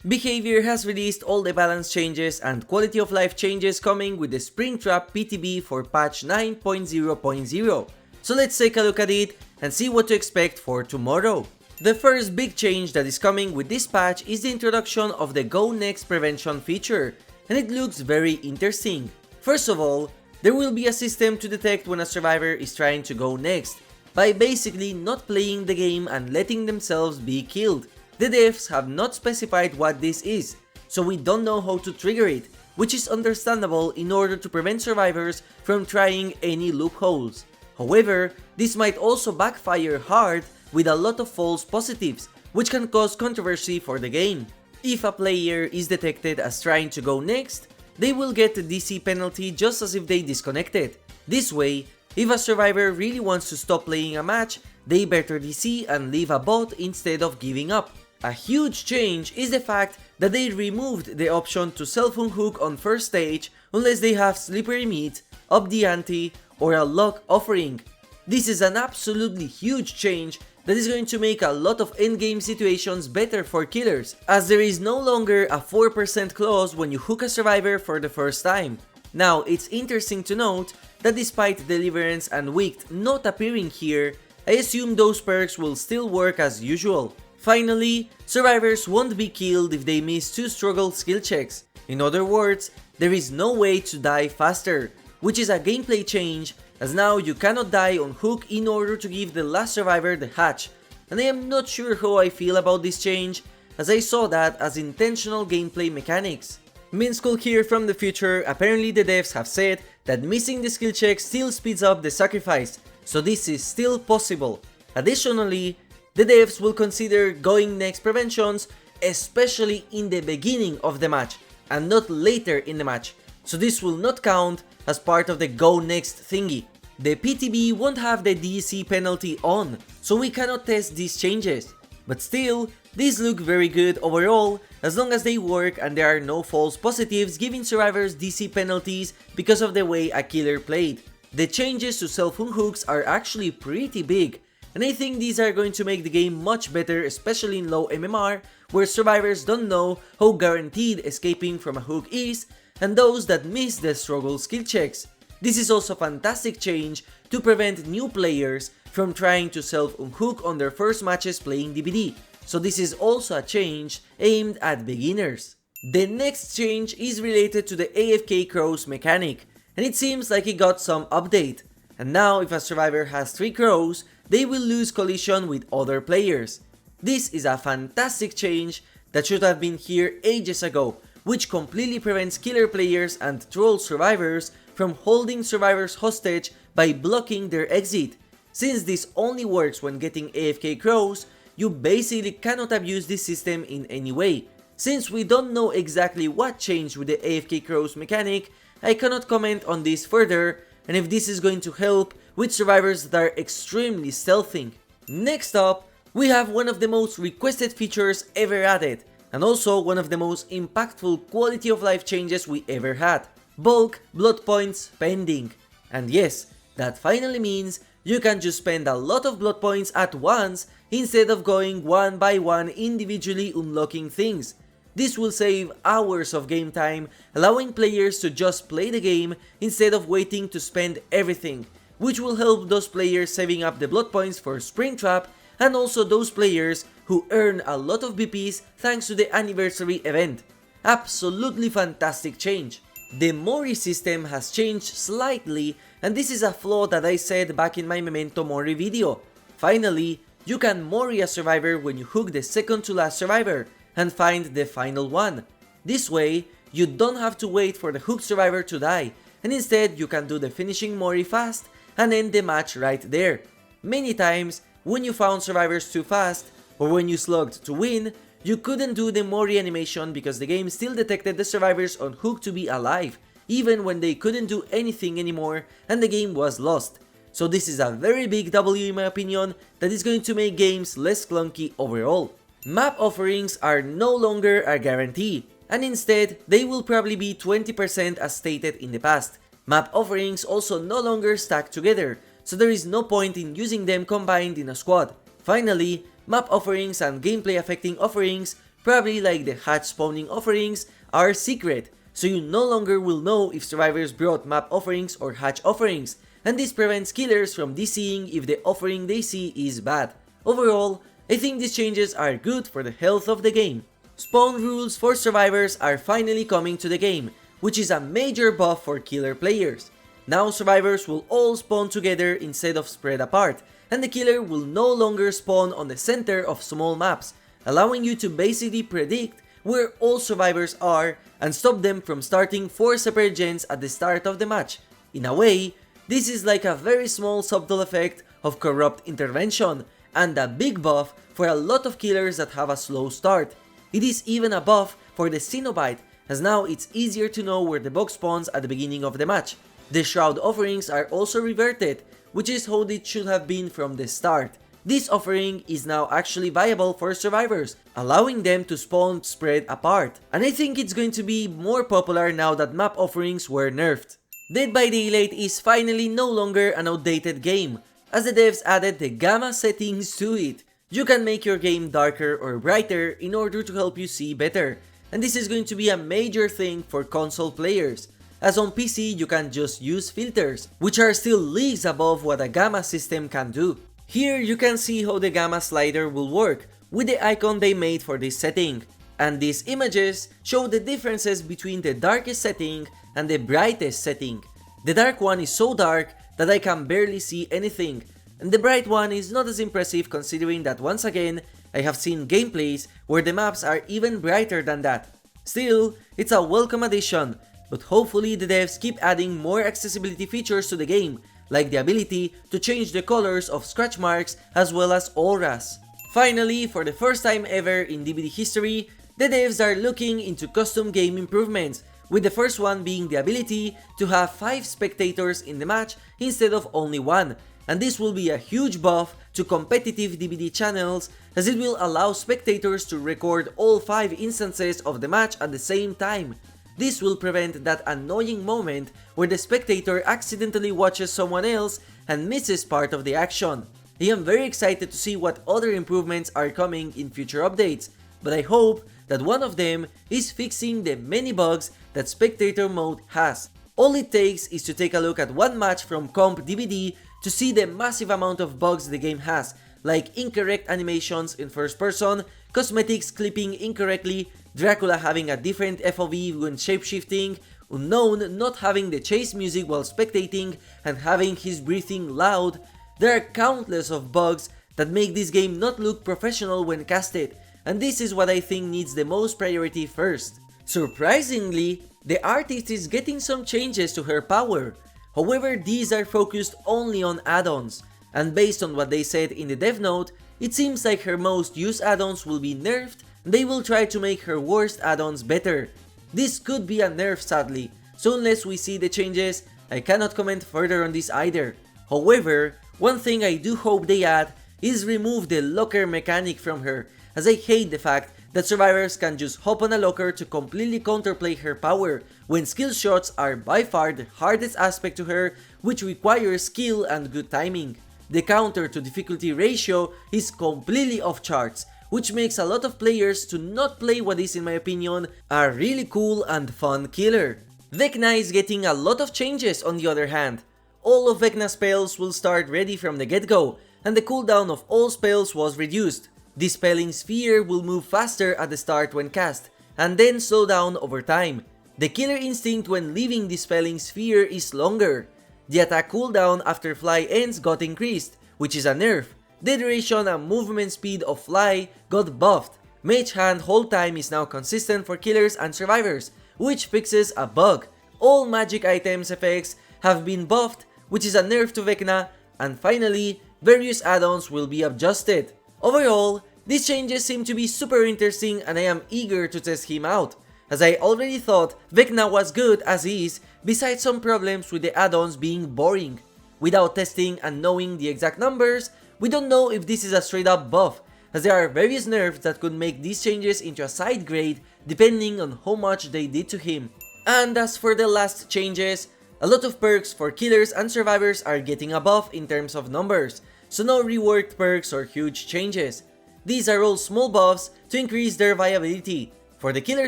Behavior has released all the balance changes and quality of life changes coming with the Springtrap PTB for patch 9.0.0. So let's take a look at it and see what to expect for tomorrow. The first big change that is coming with this patch is the introduction of the Go Next prevention feature, and it looks very interesting. First of all, there will be a system to detect when a survivor is trying to go next, by basically not playing the game and letting themselves be killed. The devs have not specified what this is, so we don't know how to trigger it, which is understandable in order to prevent survivors from trying any loopholes. However, this might also backfire hard with a lot of false positives, which can cause controversy for the game. If a player is detected as trying to go next, they will get a DC penalty just as if they disconnected. This way, if a survivor really wants to stop playing a match, they better DC and leave a bot instead of giving up. A huge change is the fact that they removed the option to self-unhook on first stage unless they have slippery meat, up the ante, or a lock offering. This is an absolutely huge change that is going to make a lot of endgame situations better for killers, as there is no longer a 4% clause when you hook a survivor for the first time. Now, it's interesting to note that despite Deliverance and Wicked not appearing here, I assume those perks will still work as usual. Finally, survivors won't be killed if they miss 2 struggle skill checks. In other words, there is no way to die faster, which is a gameplay change, as now you cannot die on hook in order to give the last survivor the hatch, and I am not sure how I feel about this change, as I saw that as intentional gameplay mechanics. MintSkull here from the future. Apparently the devs have said that missing the skill check still speeds up the sacrifice, so this is still possible. Additionally, the devs will consider going next preventions, especially in the beginning of the match and not later in the match, so this will not count as part of the go next thingy. The PTB won't have the DC penalty on, so we cannot test these changes, but still, these look very good overall as long as they work and there are no false positives giving survivors DC penalties because of the way a killer played. The changes to self-unhooks are actually pretty big, and I think these are going to make the game much better, especially in low MMR, where survivors don't know how guaranteed escaping from a hook is, and those that miss the struggle skill checks. This is also a fantastic change to prevent new players from trying to self-unhook on their first matches playing DBD, so this is also a change aimed at beginners. The next change is related to the AFK Crows mechanic, and it seems like it got some update. And now if a survivor has 3 crows, they will lose collision with other players. This is a fantastic change that should have been here ages ago, which completely prevents killer players and troll survivors from holding survivors hostage by blocking their exit. Since this only works when getting AFK crows, you basically cannot abuse this system in any way. Since we don't know exactly what changed with the AFK crows mechanic, I cannot comment on this further, and if this is going to help with survivors that are extremely stealthing. Next up, we have one of the most requested features ever added, and also one of the most impactful quality of life changes we ever had: bulk blood points spending. And yes, that finally means you can just spend a lot of blood points at once instead of going one by one individually unlocking things. This will save hours of game time, allowing players to just play the game instead of waiting to spend everything, which will help those players saving up the blood points for Springtrap, and also those players who earn a lot of BPs thanks to the anniversary event. Absolutely fantastic change. The Mori system has changed slightly, and this is a flaw that I said back in my Memento Mori video. Finally, you can Mori a survivor when you hook the second to last survivor and find the final one. This way, you don't have to wait for the hooked survivor to die, and instead you can do the finishing Mori fast and end the match right there. Many times, when you found survivors too fast, or when you slugged to win, you couldn't do the Mori animation because the game still detected the survivors on hook to be alive, even when they couldn't do anything anymore and the game was lost. So this is a very big W in my opinion that is going to make games less clunky overall. Map offerings are no longer a guarantee, and instead they will probably be 20% as stated in the past. Map offerings also no longer stack together, so there is no point in using them combined in a squad. Finally, map offerings and gameplay affecting offerings probably like the hatch spawning offerings, are secret, so you no longer will know if survivors brought map offerings or hatch offerings, and this prevents killers from DCing if the offering they see is bad. Overall, I think these changes are good for the health of the game. Spawn rules for survivors are finally coming to the game, which is a major buff for killer players. Now survivors will all spawn together instead of spread apart, and the killer will no longer spawn on the center of small maps, allowing you to basically predict where all survivors are and stop them from starting 4 separate gens at the start of the match. In a way, this is like a very small subtle effect of corrupt intervention, and a big buff for a lot of killers that have a slow start. It is even a buff for the Cenobite, as now it's easier to know where the box spawns at the beginning of the match. The Shroud offerings are also reverted, which is how it should have been from the start. This offering is now actually viable for survivors, allowing them to spawn spread apart, and I think it's going to be more popular now that map offerings were nerfed. Dead by Daylight is finally no longer an outdated game, as the devs added the gamma settings to it. You can make your game darker or brighter in order to help you see better, and this is going to be a major thing for console players, as on PC you can just use filters, which are still leagues above what a gamma system can do. Here you can see how the gamma slider will work with the icon they made for this setting, and these images show the differences between the darkest setting and the brightest setting. The dark one is so dark that I can barely see anything, and the bright one is not as impressive considering that once again I have seen gameplays where the maps are even brighter than that. Still, it's a welcome addition, but hopefully the devs keep adding more accessibility features to the game, like the ability to change the colors of scratch marks as well as auras. Finally, for the first time ever in DBD history, the devs are looking into custom game improvements, with the first one being the ability to have 5 spectators in the match instead of only 1, and this will be a huge buff to competitive DBD channels, as it will allow spectators to record all 5 instances of the match at the same time. This will prevent that annoying moment where the spectator accidentally watches someone else and misses part of the action. I am very excited to see what other improvements are coming in future updates, but I hope that one of them is fixing the many bugs that spectator mode has. All it takes is to take a look at one match from Comp DBD to see the massive amount of bugs the game has, like incorrect animations in first person, cosmetics clipping incorrectly, Dracula having a different FOV when shapeshifting, Unknown not having the chase music while spectating and having his breathing loud. There are countless of bugs that make this game not look professional when casted, and this is what I think needs the most priority first. Surprisingly, the artist is getting some changes to her power. However, these are focused only on add-ons, and based on what they said in the dev note, it seems like her most used add-ons will be nerfed, and they will try to make her worst add-ons better. This could be a nerf sadly, so unless we see the changes, I cannot comment further on this either. However, one thing I do hope they add is remove the locker mechanic from her, as I hate the fact that survivors can just hop on a locker to completely counterplay her power, when skill shots are by far the hardest aspect to her, which requires skill and good timing. The counter to difficulty ratio is completely off charts, which makes a lot of players to not play what is, in my opinion, a really cool and fun killer. Vecna is getting a lot of changes on the other hand. All of Vecna's spells will start ready from the get-go, and the cooldown of all spells was reduced. Dispelling Sphere will move faster at the start when cast, and then slow down over time. The killer instinct when leaving Dispelling Sphere is longer. The attack cooldown after Fly ends got increased, which is a nerf. The duration and movement speed of Fly got buffed. Mage Hand hold time is now consistent for killers and survivors, which fixes a bug. All magic items effects have been buffed, which is a nerf to Vecna, and finally, various add-ons will be adjusted. Overall, these changes seem to be super interesting and I am eager to test him out, as I already thought Vecna was good as is, besides some problems with the add-ons being boring. Without testing and knowing the exact numbers, we don't know if this is a straight up buff, as there are various nerfs that could make these changes into a side grade depending on how much they did to him. And as for the last changes, a lot of perks for killers and survivors are getting a buff in terms of numbers, so no reworked perks or huge changes. These are all small buffs to increase their viability. For the killer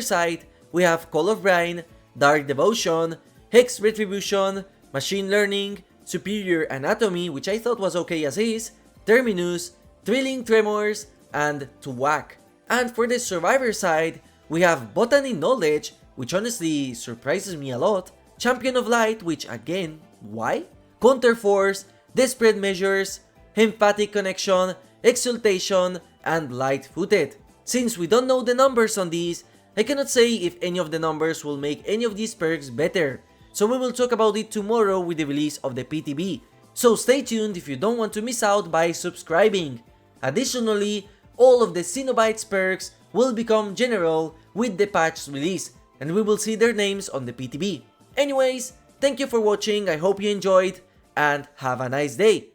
side, we have Call of Brine, Dark Devotion, Hex Retribution, Machine Learning, Superior Anatomy, which I thought was okay as is, Terminus, Thrilling Tremors, and To Whack. And for the survivor side, we have Botany Knowledge, which honestly surprises me a lot, Champion of Light, which again, why? Counter Force, Desperate Measures, Empathic Connection, Exultation, and Light-Footed. Since we don't know the numbers on these, I cannot say if any of the numbers will make any of these perks better, so we will talk about it tomorrow with the release of the PTB. So stay tuned if you don't want to miss out by subscribing. Additionally, all of the Cenobites perks will become general with the patch release, and we will see their names on the PTB. Anyways, thank you for watching, I hope you enjoyed, and have a nice day.